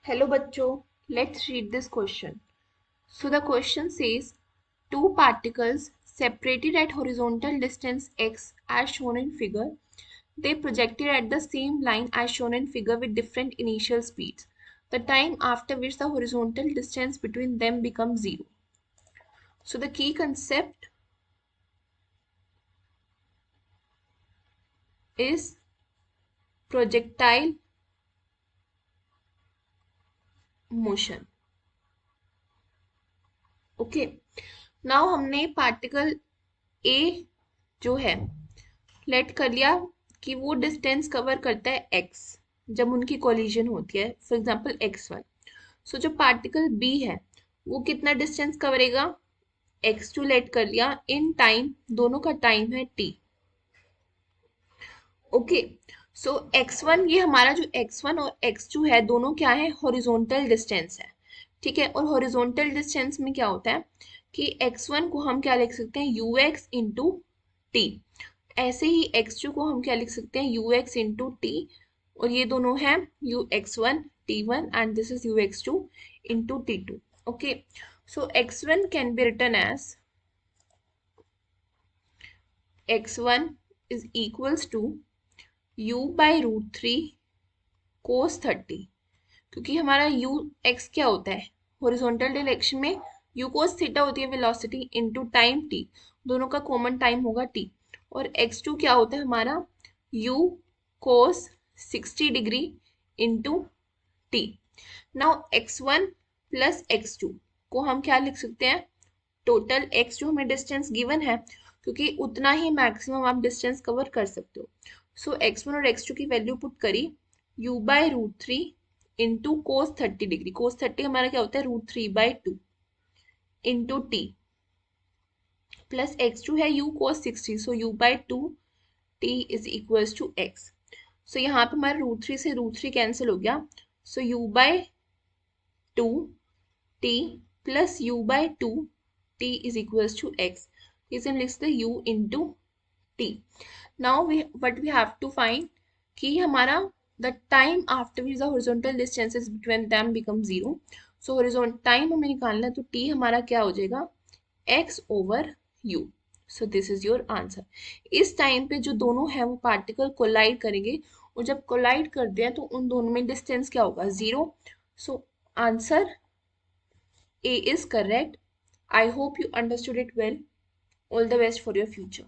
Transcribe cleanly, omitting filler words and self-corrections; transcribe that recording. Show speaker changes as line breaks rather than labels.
Hello bachcho, let's read this question. So the question says two particles separated at horizontal distance x as shown in figure. They projected at the same line as shown in figure with different initial speeds. The time after which the horizontal distance between them becomes zero. So the key concept is projectile motion. Okay now हमने particle A जो है late कर लिया कि वो distance cover करता है x जब उनकी कोलिजन होती है, फॉर एग्जांपल x1. सो जो पार्टिकल बी है वो कितना डिस्टेंस कवरेगा, x2 लेट कर लिया. इन टाइम दोनों का टाइम है t. ओके सो x1, ये हमारा जो x1 और x2 है दोनों क्या है, हॉरिजॉन्टल डिस्टेंस है. ठीक है, और हॉरिजॉन्टल डिस्टेंस में क्या होता है कि x1 को हम क्या लिख सकते हैं, ux इंटू टी. ऐसे ही x2 को हम क्या लिख सकते हैं, ux इंटू टी. और ये दोनों हैं ux1 t1 and this is ux2 into t2. Okay so x1 can be written as x1 is equals to u by root three cos 30. क्योंकि हमारा u x क्या होता है, हॉरिजॉन्टल डायरेक्शन में u कोस थीटा होती है velocity into time t. दोनों का कॉमन टाइम होगा t. और x2 क्या होता है हमारा u cos 60 degree into t. Now x1 plus x2 को हम क्या लिख सकते हैं, टोटल x जो हमें डिस्टेंस गिवन है, क्योंकि उतना ही मैक्सिमम आप डिस्टेंस कवर कर सकते हो. सो x1 और x2 की वैल्यू पुट करी, u by root three into cos 30 degree. Cos 30 हमारा क्या होता है, root three by two into T plus x2 है u cos 60. So u by two t is equals to x. So यहाँ पे हमारा रूट थ्री से रूट थ्री कैंसिल हो गया. So u by two t plus u by two t is equals to x. इसे हम लिख सकते हैं u into t. Now what we have to find कि हमारा the time after which the horizontal distances between them become zero. So horizontal time हमें निकालना है, तो t हमारा क्या हो जाएगा, x over u. So this is your answer. इस टाइम पे जो दोनों हैं वो पार्टिकल कोलाइड करेंगे, और जब कोलाइड करते हैं तो उन दोनों में डिस्टेंस क्या होगा, zero. So answer A is correct. I hope you understood it well. All the best for your future.